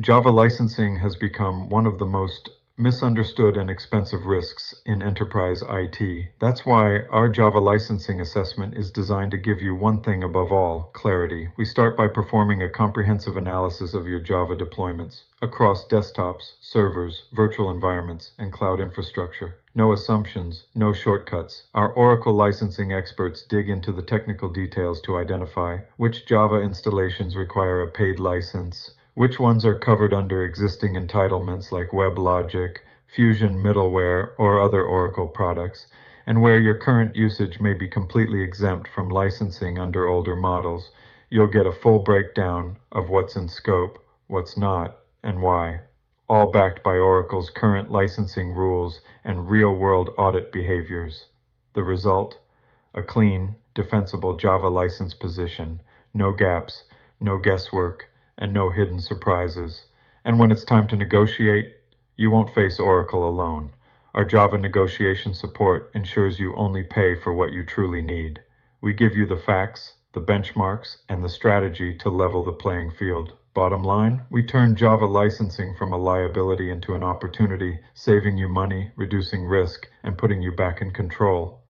Java licensing has become one of the most misunderstood and expensive risks in enterprise IT. That's why our Java licensing assessment is designed to give you one thing above all, clarity. We start by performing a comprehensive analysis of your Java deployments across desktops, servers, virtual environments, and cloud infrastructure. No assumptions, no shortcuts. Our Oracle licensing experts dig into the technical details to identify which Java installations require a paid license, which ones are covered under existing entitlements like WebLogic, Fusion middleware, or other Oracle products, and where your current usage may be completely exempt from licensing under older models. You'll get a full breakdown of what's in scope, what's not, and why, all backed by Oracle's current licensing rules and real-world audit behaviors. The result? A clean, defensible Java license position, no gaps, no guesswork, and no hidden surprises. And when it's time to negotiate, you won't face Oracle alone. Our Java negotiation support ensures you only pay for what you truly need. We give you the facts, the benchmarks, and the strategy to level the playing field. Bottom line, we turn Java licensing from a liability into an opportunity, saving you money, reducing risk, and putting you back in control.